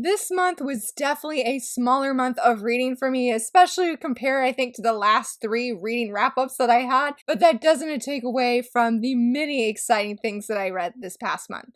This month was definitely a smaller month of reading for me, especially compared, I think, to the last 3 reading wrap-ups that I had, but that doesn't take away from the many exciting things that I read this past month.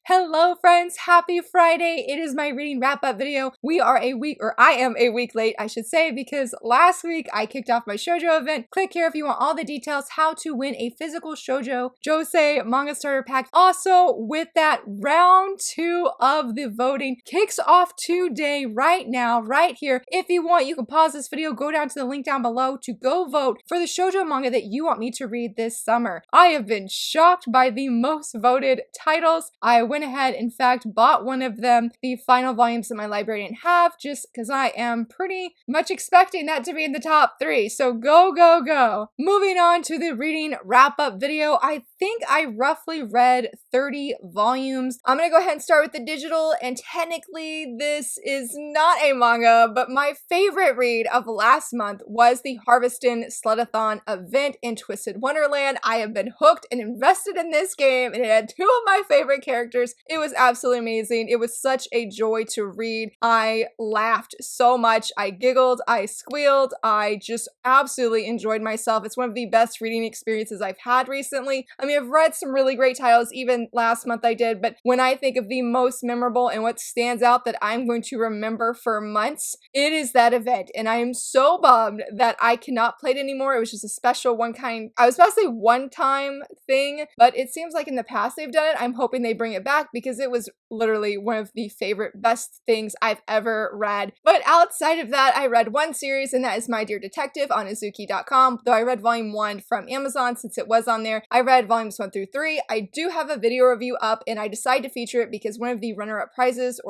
Hello friends, happy Friday. It is my reading wrap-up video. I am a week late, I should say, because last week I kicked off my shoujo event. Click here if you want all the details how to win a physical shoujo josei manga starter pack. Also, with that, round 2 of the voting kicks off today, right now, right here. If you want, you can pause this video, go down to the link down below to go vote for the shoujo manga that you want me to read this summer. I have been shocked by the most voted titles. I went ahead, in fact, bought one of them, the final volumes that my library didn't have, just because I am pretty much expecting that to be in the top 3. So go, go, go. Moving on to the reading wrap-up video, I think I roughly read 30 volumes. I'm gonna go ahead and start with the digital, and technically this is not a manga, but my favorite read of last month was the Harvestin Slutathon event in Twisted Wonderland. I have been hooked and invested in this game, and it had 2 of my favorite characters. It was absolutely amazing. It was such a joy to read. I laughed so much. I giggled, I squealed, I just absolutely enjoyed myself. It's one of the best reading experiences I've had recently. I mean, I've read some really great titles, even last month I did, but when I think of the most memorable and what stands out that I'm going to remember for months, it is that event. And I am so bummed that I cannot play it anymore. It was just a special I was supposed to say one-time thing, but it seems like in the past they've done it. I'm hoping they bring it back because it was literally one of the favorite, best things I've ever read. But outside of that, I read one series, and that is My Dear Detective on Azuki.com, though I read volume 1 from Amazon since it was on there. I read volumes 1 through 3. I do have a video review up, and I decided to feature it because one of the runner-up prizes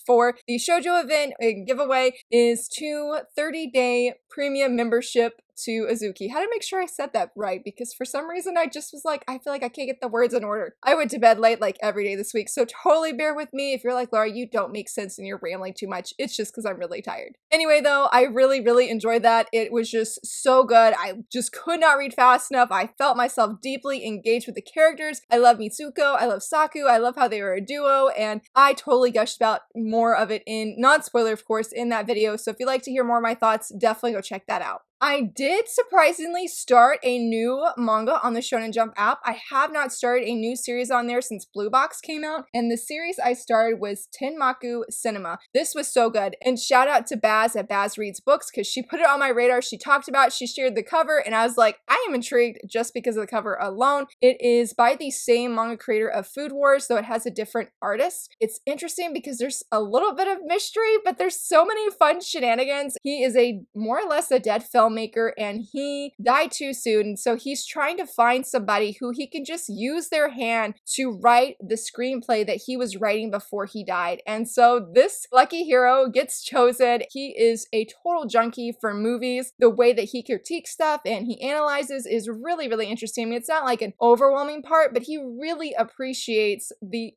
for the shoujo event giveaway is 2 30-day premium membership to Azuki. How to make sure I said that right, because for some reason I just was like, I feel like I can't get the words in order. I went to bed late like every day this week, so totally bear with me if you're like, Laura, you don't make sense and you're rambling too much. It's just because I'm really tired. Anyway though, I really, really enjoyed that. It was just so good. I just could not read fast enough. I felt myself deeply engaged with the characters. I love Mitsuko, I love Saku, I love how they were a duo, and I totally gushed about more of it in, non-spoiler of course, in that video, so if you'd like to hear more of my thoughts, definitely go check that out. I did surprisingly start a new manga on the Shonen Jump app. I have not started a new series on there since Blue Box came out, and the series I started was Tenmaku Cinema. This was so good, and shout out to Baz at BazReadsBooks because she put it on my radar, she talked about it, she shared the cover, and I was like, I am intrigued just because of the cover alone. It is by the same manga creator of Food Wars, so it has a different artist. It's interesting because there's a little bit of mystery, but there's so many fun shenanigans. He is more or less a dead filmmaker, and he died too soon, so he's trying to find somebody who he can just use their hand to write the screenplay that he was writing before he died. And so this lucky hero gets chosen. He is a total junkie for movies. The way that he critiques stuff and he analyzes is really, really interesting. I mean, it's not like an overwhelming part, but he really appreciates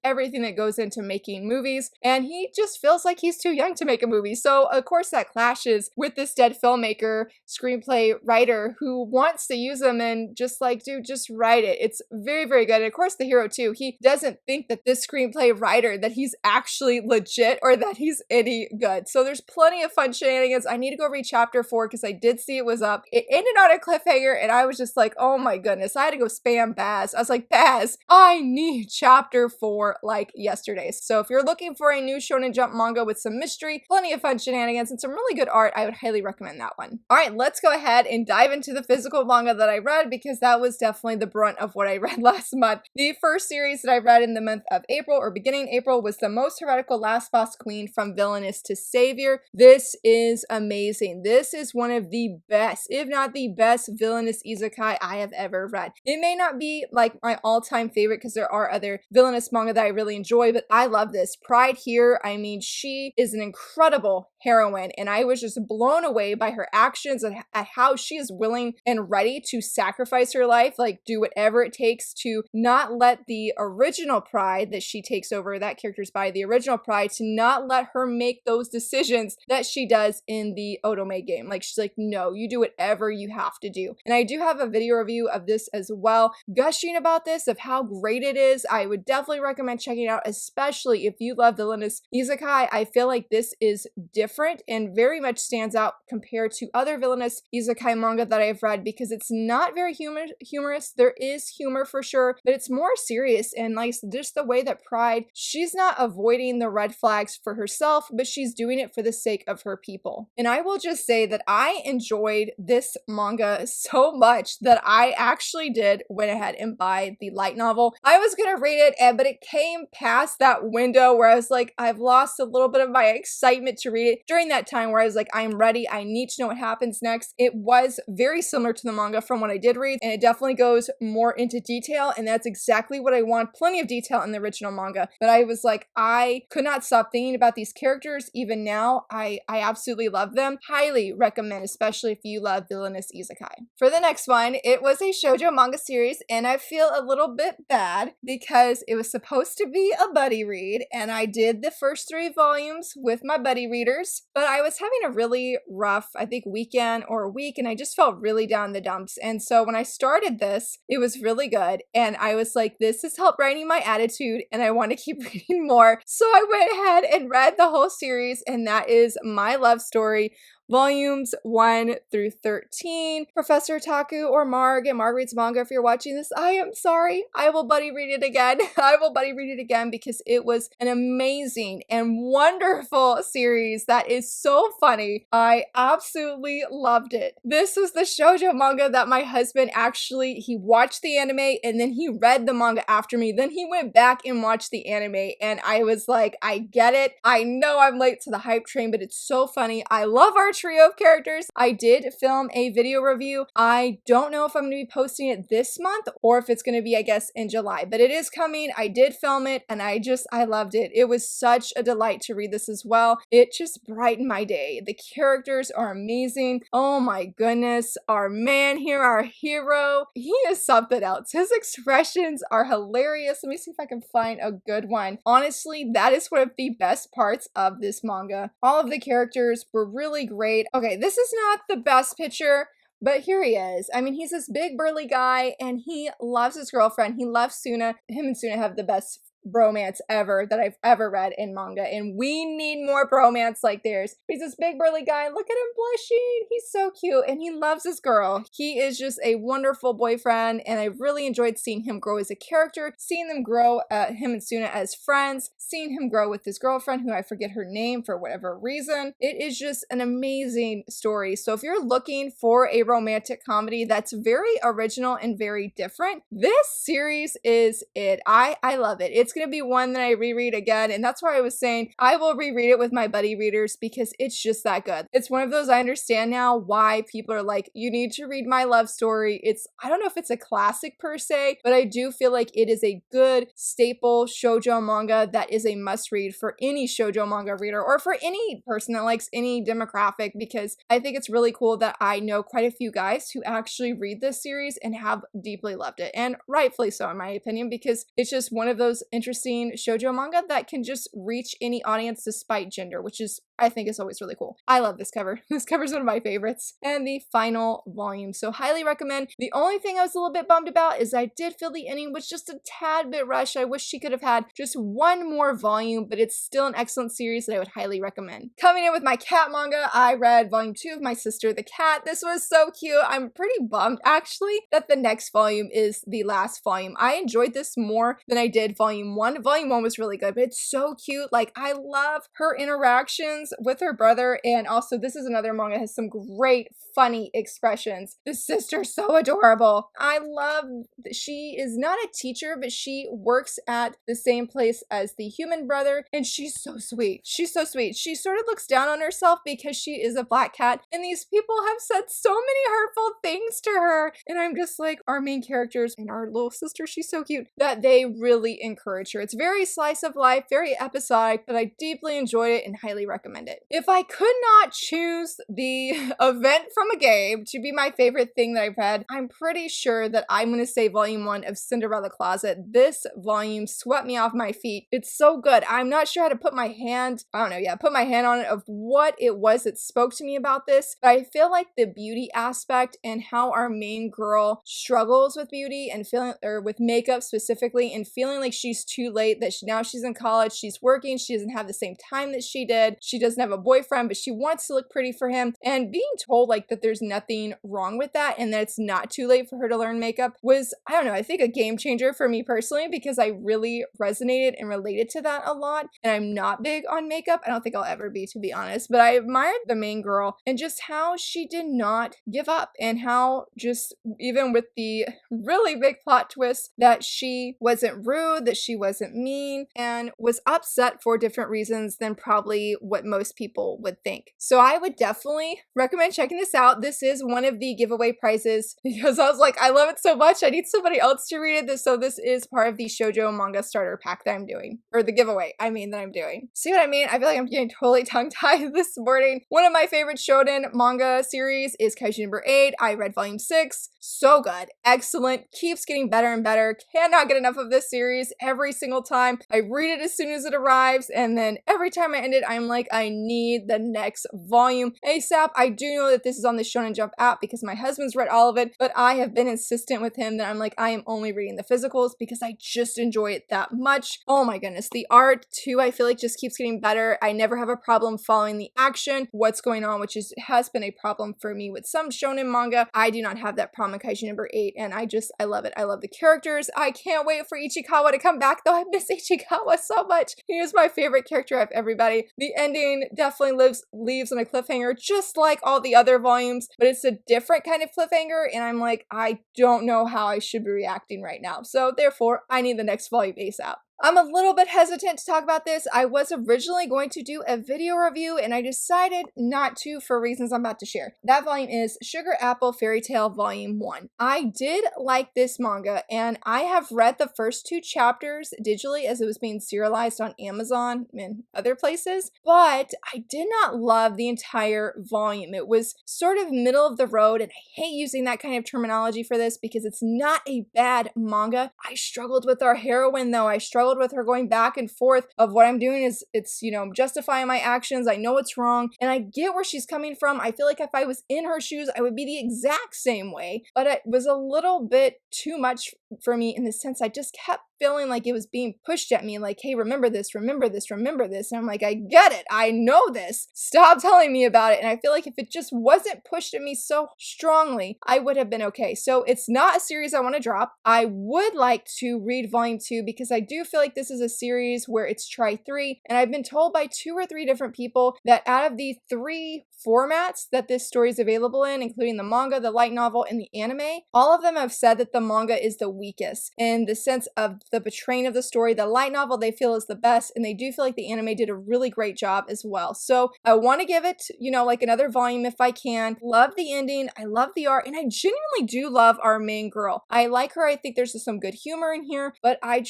everything that goes into making movies, and he just feels like he's too young to make a movie. So of course that clashes with this dead filmmaker screenplay writer who wants to use them and just like, dude, just write it. It's very, very good. And of course the hero too, he doesn't think that this screenplay writer, that he's actually legit or that he's any good. So there's plenty of fun shenanigans. I need to go read chapter 4 because I did see it was up. It ended on a cliffhanger and I was just like, oh my goodness. I had to go spam Baz. I was like, Baz, I need chapter 4 like yesterday. So if you're looking for a new Shonen Jump manga with some mystery, plenty of fun shenanigans, and some really good art, I would highly recommend that one. All right, let's go ahead and dive into the physical manga that I read because that was definitely the brunt of what I read last month. The first series that I read in the month of April, or beginning April, was The Most Heretical Last Boss Queen from Villainess to Savior. This is amazing. This is one of the best, if not the best, villainous isekai I have ever read. It may not be like my all-time favorite because there are other villainous manga that I really enjoy, but I love this. Pride here, I mean, she is an incredible heroine, and I was just blown away by her actions and at how she is willing and ready to sacrifice her life, like do whatever it takes to not let the original pride that she takes over, that character's by the original pride, to not let her make those decisions that she does in the Otome game. Like, she's like, no, you do whatever you have to do. And I do have a video review of this as well, gushing about this, of how great it is. I would definitely recommend checking it out, especially if you love villainous isekai. I feel like this is different and very much stands out compared to other villainous isekai manga that I've read, because it's not very humorous. There is humor for sure, but it's more serious, and like just the way that Pride, she's not avoiding the red flags for herself, but she's doing it for the sake of her people. And I will just say that I enjoyed this manga so much that I actually went ahead and buy the light novel. I was gonna read it, but it came past that window where I was like, I've lost a little bit of my excitement to read it during that time where I was like, I'm ready, I need to know what happens next. It was very similar to the manga from what I did read, and it definitely goes more into detail, and that's exactly what I want. Plenty of detail in the original manga, but I was like, I could not stop thinking about these characters. Even now, I absolutely love them. Highly recommend, especially if you love villainous isekai. For the next one, it was a shoujo manga series, and I feel a little bit bad because it was supposed to be a buddy read, and I did the first 3 volumes with my buddy readers, but I was having a really rough, I think, weekend or a week, and I just felt really down in the dumps. And so when I started this, it was really good, and I was like, this has helped brightening my attitude, and I want to keep reading more. So I went ahead and read the whole series, and that is My Love Story, volumes 1 through 13. ProfOtaku or Marg and MargReadsManga, if you're watching this, I am sorry. I will buddy read it again. I will buddy read it again because it was an amazing and wonderful series that is so funny. I absolutely loved it. This was the shoujo manga that my husband actually, he watched the anime and then he read the manga after me. Then he went back and watched the anime, and I was like, I get it. I know I'm late to the hype train, but it's so funny. I love our trio of characters. I did film a video review. I don't know if I'm going to be posting it this month or if it's going to be, I guess, in July, but it is coming. I did film it, and I loved it. It was such a delight to read this as well. It just brightened my day. The characters are amazing. Oh my goodness. Our man here, our hero, he is something else. His expressions are hilarious. Let me see if I can find a good one. Honestly, that is one of the best parts of this manga. All of the characters were really great. Okay, this is not the best picture, but here he is. I mean, he's this big burly guy, and he loves his girlfriend. He loves Suna. Him and Suna have the best bromance ever that I've ever read in manga, and we need more bromance like theirs. He's this big burly guy. Look at him blushing. He's so cute, and he loves his girl. He is just a wonderful boyfriend, and I really enjoyed seeing him grow as a character, seeing them grow, him and Suna as friends, seeing him grow with his girlfriend, who I forget her name for whatever reason. It is just an amazing story. So if you're looking for a romantic comedy that's very original and very different, this series is it. I love it. It's going to be one that I reread again, and that's why I was saying I will reread it with my buddy readers because it's just that good. It's one of those, I understand now why people are like, you need to read My Love Story. I don't know if it's a classic per se, but I do feel like it is a good staple shoujo manga that is a must read for any shoujo manga reader or for any person that likes any demographic, because I think it's really cool that I know quite a few guys who actually read this series and have deeply loved it, and rightfully so in my opinion, because it's just one of those interesting shoujo manga that can just reach any audience despite gender, which is, I think, is always really cool. I love this cover. This cover is one of my favorites. And the final volume, so highly recommend. The only thing I was a little bit bummed about is I did feel the ending was just a tad bit rushed. I wish she could have had just one more volume, but it's still an excellent series that I would highly recommend. Coming in with my cat manga, I read volume 2 of My Sister the Cat. This was so cute. I'm pretty bummed actually that the next volume is the last volume. I enjoyed this more than I did volume 1. Volume 1 was really good, but it's so cute. Like, I love her interactions with her brother, and also this is another manga that has some great funny expressions. The sister's so adorable. I love that she is not a teacher, but she works at the same place as the human brother, and she's so sweet. She's so sweet. She sort of looks down on herself because she is a black cat, and these people have said so many hurtful things to her, and I'm just like, our main characters and our little sister, she's so cute, that they really encourage her. It's very slice of life, very episodic, but I deeply enjoyed it and highly recommend. recommend it. If I could not choose the event from a game to be my favorite thing that I've read, I'm pretty sure that I'm going to say volume 1 of Cinderella Closet. This volume swept me off my feet. It's so good. I'm not sure how to put my hand, put my hand on it of what it was that spoke to me about this, but I feel like the beauty aspect and how our main girl struggles with beauty and feeling, or with makeup specifically, and feeling like she's too late, that now she's in college, she's working, she doesn't have the same time that she did, she doesn't have a boyfriend, but she wants to look pretty for him, and being told like that there's nothing wrong with that and that it's not too late for her to learn makeup was, I don't know, I think a game changer for me personally, because I really resonated and related to that a lot. And I'm not big on makeup. I don't think I'll ever be, to be honest, but I admired the main girl and just how she did not give up, and how just, even with the really big plot twist, that she wasn't rude, that she wasn't mean, and was upset for different reasons than probably what most people would think. So I would definitely recommend checking this out. This is one of the giveaway prizes because I was like, I love it so much, I need somebody else to read it. So this is part of the shoujo manga starter pack that I'm doing, or the giveaway, that I'm doing. See what I mean? I feel like I'm getting totally tongue-tied this morning. One of my favorite shonen manga series is Kaiju number 8. I read volume 6. So good. Excellent. Keeps getting better and better. Cannot get enough of this series. Every single time I read it as soon as it arrives, and then every time I end it, I'm like, I need the next volume ASAP. I do know that this is on the Shonen Jump app because my husband's read all of it, but I have been insistent with him that I'm like, I am only reading the physicals because I just enjoy it that much. Oh my goodness. The art too, I feel like just keeps getting better. I never have a problem following the action, what's going on, which has been a problem for me with some shonen manga. I do not have that problem in Kaiju number 8, and I love it. I love the characters. I can't wait for Ichikawa to come back, though. I miss Ichikawa so much. He is my favorite character of everybody. The ending definitely leaves on a cliffhanger, just like all the other volumes, but it's a different kind of cliffhanger, and I'm like, I don't know how I should be reacting right now. So therefore, I need the next volume ASAP. I'm a little bit hesitant to talk about this. I was originally going to do a video review, and I decided not to for reasons I'm about to share. That volume is Sugar Apple Fairy Tale Volume 1. I did like this manga, and I have read the first 2 chapters digitally as it was being serialized on Amazon and other places, but I did not love the entire volume. It was sort of middle of the road, and I hate using that kind of terminology for this because it's not a bad manga. I struggled with our heroine, though. I struggled with her going back and forth of what I'm doing is it's, justifying my actions. I know it's wrong, and I get where she's coming from. I feel like if I was in her shoes, I would be the exact same way, but it was a little bit too much for me in the sense I just kept feeling like it was being pushed at me, like, hey, remember this, remember this, remember this. And I'm like, I get it. I know this. Stop telling me about it. And I feel like if it just wasn't pushed at me so strongly, I would have been okay. So it's not a series I want to drop. I would like to read volume 2 because I do feel like this is a series where it's try 3. And I've been told by 2 or 3 different people that out of the 3 formats that this story is available in, including the manga, the light novel, and the anime, all of them have said that the manga is the weakest in the sense of the portraying of the story. The light novel they feel is the best, and they do feel like the anime did a really great job as well. So I want to give it, like another volume if I can. Love the ending. I love the art, and I genuinely do love our main girl. I like her. I think there's just some good humor in here, but I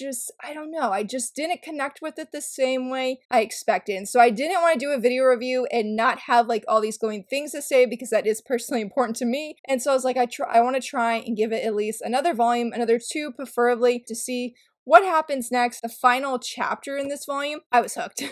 don't know. I just didn't connect with it the same way I expected. And so I didn't want to do a video review and not have like all these glowing things to say because that is personally important to me. And so I was like, I want to try and give it at least another volume, another 2 preferably, to see what happens next. The final chapter in this volume, I was hooked.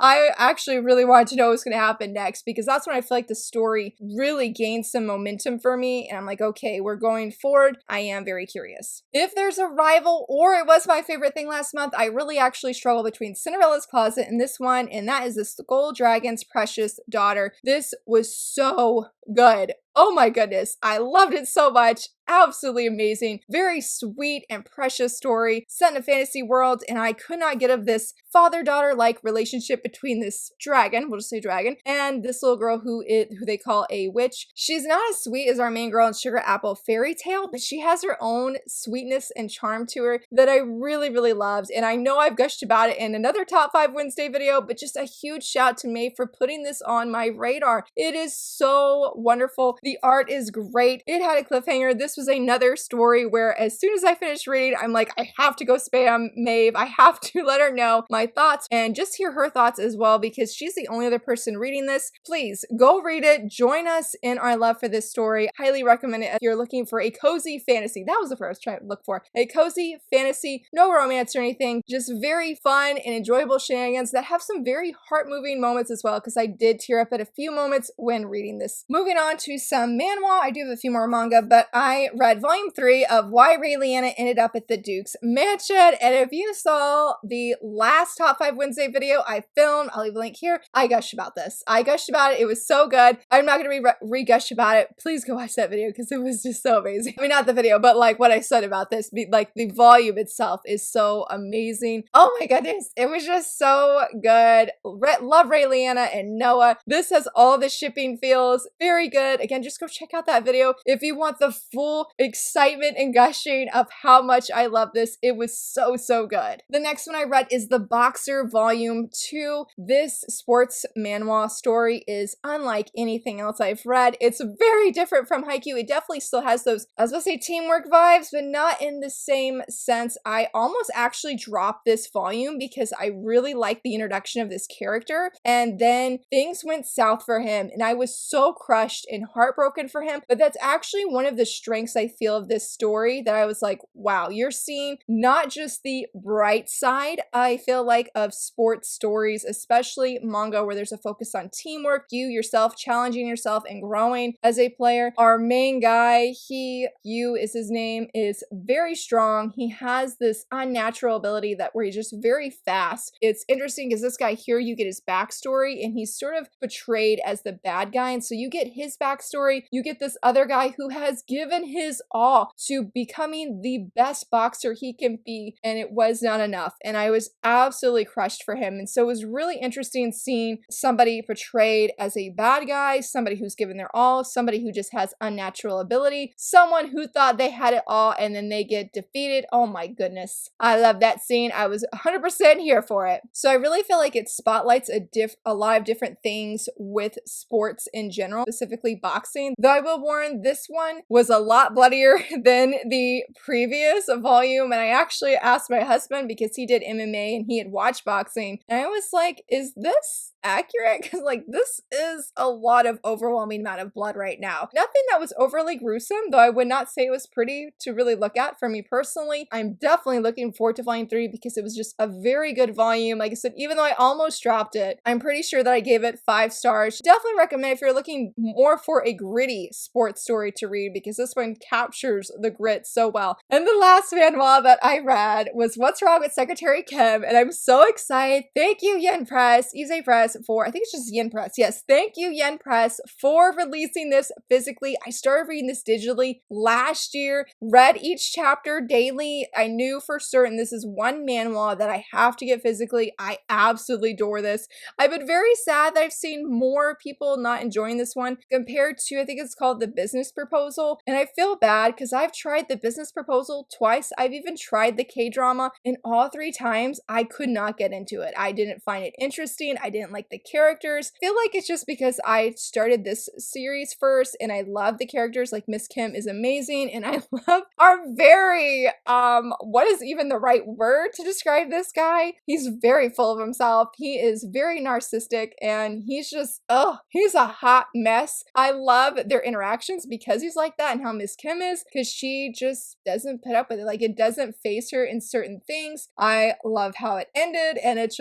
I actually really wanted to know what was going to happen next because that's when I feel like the story really gained some momentum for me. And I'm like, okay, we're going forward. I am very curious. If there's a rival, or it was my favorite thing last month, I really actually struggle between Cinderella's Closet and this one, and that is the Skull Dragon's Precious Daughter. This was so good. Oh my goodness, I loved it so much. Absolutely amazing. Very sweet and precious story set in a fantasy world, and I could not get of this father-daughter-like relationship between this dragon, we'll just say dragon, and this little girl who they call a witch. She's not as sweet as our main girl in Sugar Apple Fairy Tale, but she has her own sweetness and charm to her that I really, really loved, and I know I've gushed about it in another Top 5 Wednesday video, but just a huge shout to May for putting this on my radar. It is so wonderful. The art is great. It had a cliffhanger. This was another story where as soon as I finished reading, I'm like, I have to go spam Maeve. I have to let her know my thoughts and just hear her thoughts as well because she's the only other person reading this. Please go read it. Join us in our love for this story. Highly recommend it if you're looking for a cozy fantasy. That was the first trying to look for. A cozy fantasy, no romance or anything, just very fun and enjoyable shenanigans that have some very heart-moving moments as well because I did tear up at a few moments when reading this. Moving on to some manhwa. I do have a few more manga, but I read volume 3 of Why Raeliana Ended Up at the Duke's Mansion. And if you saw the last Top 5 Wednesday video I filmed, I'll leave a link here. I gushed about this. I gushed about it. It was so good. I'm not going to re-gush about it. Please go watch that video because it was just so amazing. I mean, not the video, but like what I said about this, like the volume itself is so amazing. Oh my goodness. It was just so good. Love Raeliana and Noah. This has all the shipping feels. Very good. Again, just go check out that video if you want the full excitement and gushing of how much I love this. It was so, so good. The next one I read is The Boxer Volume 2. This sports manhwa story is unlike anything else I've read. It's very different from Haikyuu. It definitely still has those, I was gonna say teamwork vibes, but not in the same sense. I almost actually dropped this volume because I really liked the introduction of this character, and then things went south for him, and I was so crushed and heartbroken for him. But that's actually one of the strengths I feel of this story, that I was like, wow, you're seeing not just the bright side, I feel like, of sports stories, especially manga where there's a focus on teamwork, you yourself challenging yourself and growing as a player. Our main guy, Yu is his name, is very strong. He has this unnatural ability that where he's just very fast. It's interesting because this guy here, you get his backstory and he's sort of portrayed as the bad guy. And so you get his backstory, you get this other guy who has given his all to becoming the best boxer he can be, and it was not enough. And I was absolutely crushed for him. And so it was really interesting seeing somebody portrayed as a bad guy, somebody who's given their all, somebody who just has unnatural ability, someone who thought they had it all and then they get defeated. Oh my goodness. I love that scene. I was 100% here for it. So I really feel like it spotlights a lot of different things with sports in general, specifically boxing. Though I will warn, this one was a lot bloodier than the previous volume. And I actually asked my husband because he did MMA and he had watched boxing. And I was like, is this accurate? Because like this is a lot of overwhelming amount of blood right now. Nothing that was overly gruesome, though I would not say it was pretty to really look at for me personally. I'm definitely looking forward to volume 3 because it was just a very good volume. Like I said, even though I almost dropped it, I'm pretty sure that I gave it 5 stars. Definitely recommend if you're looking more for a gritty sports story to read because this one captures the grit so well. And the last manhwa that I read was What's Wrong with Secretary Kim, and I'm so excited. Thank you Yen Press, Ise Press for, I think it's just Yen Press. Yes, thank you Yen Press for releasing this physically. I started reading this digitally last year, read each chapter daily. I knew for certain this is one manhwa that I have to get physically. I absolutely adore this. I've been very sad that I've seen more people not enjoying this one compared to, I think it's called The Business Proposal, and I feel bad because I've tried The Business Proposal twice. I've even tried the K-drama, and all 3 times I could not get into it. I didn't find it interesting. I didn't like the characters. I feel like it's just because I started this series first and I love the characters. Like Miss Kim is amazing, and I love our very what is even the right word to describe this guy? He's very full of himself. He is very narcissistic and he's just, he's a hot mess. I love their interactions because he's like that, and how Miss Kim is, because she just doesn't put up with it. Like it doesn't phase her in certain things. I love how it ended, and it's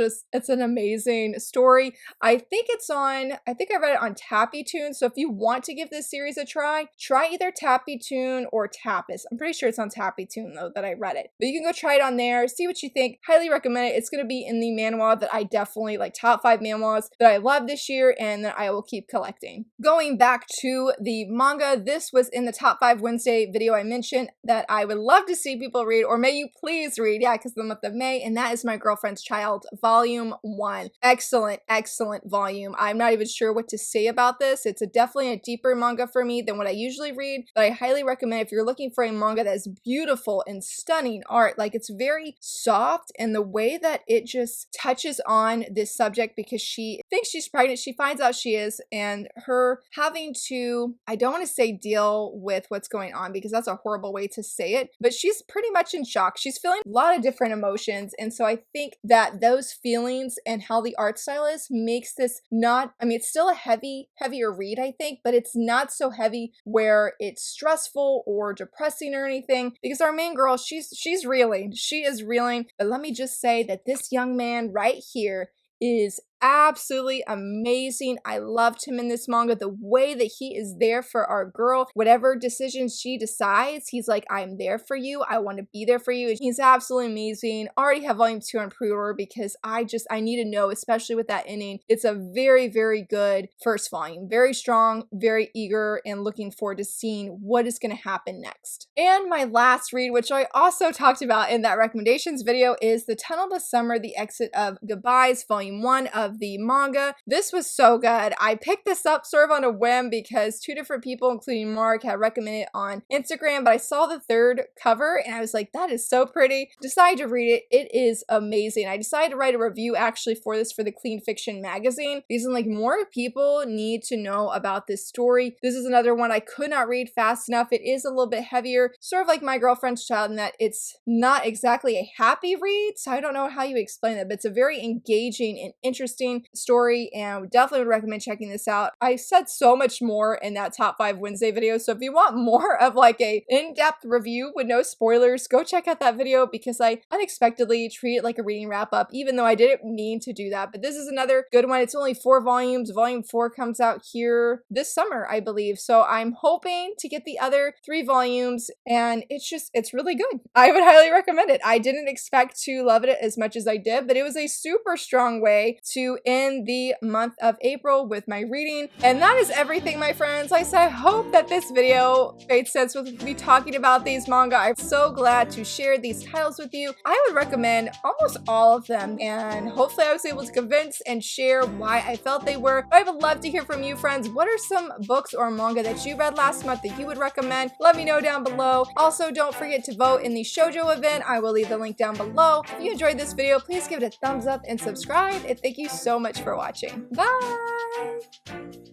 an amazing story. I think I read it on Tappy Toon. So if you want to give this series a try either Tappy Toon or Tappis. I'm pretty sure it's on Tappy Toon though that I read it. But you can go try it on there, see what you think. Highly recommend it. It's going to be in the manhwa that I definitely like, top 5 manhwas that I love this year and that I will keep collecting. Going back to the manga, this was in the top 5 Wednesday video I mentioned that I would love to see people read, or may you please read, yeah, because the month of May, and that is My Girlfriend's Child Volume 1. Excellent excellent volume. I'm not even sure what to say about this. It's definitely a deeper manga for me than what I usually read, but I highly recommend if you're looking for a manga that is beautiful and stunning art. Like, it's very soft, and the way that it just touches on this subject, because she thinks she's pregnant, she finds out she is, and her having to, I don't want to say deal with what's going on because that's a horrible way to say it, but she's pretty much in shock. She's feeling a lot of different emotions, and so I think that those feelings and how the art style is makes this not, I mean, it's still a heavier read, I think, but it's not so heavy where it's stressful or depressing or anything, because our main girl, she's reeling. She is reeling, but let me just say that this young man right here is absolutely amazing. I loved him in this manga. The way that he is there for our girl, whatever decisions she decides, he's like, I'm there for you. I want to be there for you. He's absolutely amazing. Already have volume 2 on pre-order because I need to know, especially with that ending. It's a very, very good first volume. Very strong, very eager, and looking forward to seeing what is going to happen next. And my last read, which I also talked about in that recommendations video, is The Tunnel to Summer, The Exit of Goodbyes, volume 1 of the manga. This was so good. I picked this up sort of on a whim because 2 different people, including Mark, had recommended it on Instagram, but I saw the 3rd cover and I was like, that is so pretty. Decided to read it. It is amazing. I decided to write a review actually for this for the Clean Fiction magazine because I'm like, more people need to know about this story. This is another one I could not read fast enough. It is a little bit heavier, sort of like My Girlfriend's Child, in that it's not exactly a happy read, so I don't know how you explain that, but it's a very engaging and interesting story, and definitely would recommend checking this out. I said so much more in that top 5 Wednesday video, so if you want more of like a in-depth review with no spoilers, go check out that video because I unexpectedly treat it like a reading wrap-up, even though I didn't mean to do that. But this is another good one. It's only 4 volumes. Volume 4 comes out here this summer, I believe, so I'm hoping to get the other 3 volumes, and it's really good. I would highly recommend it. I didn't expect to love it as much as I did, but it was a super strong way to end the month of April with my reading. And that is everything, my friends. Like I said, I hope that this video made sense with me talking about these manga. I'm so glad to share these titles with you. I would recommend almost all of them, and hopefully I was able to convince and share why I felt they were. I would love to hear from you, friends. What are some books or manga that you read last month that you would recommend? Let me know down below. Also, don't forget to vote in the shoujo event. I will leave the link down below. If you enjoyed this video, please give it a thumbs up and subscribe, and thank you so much for watching. Bye!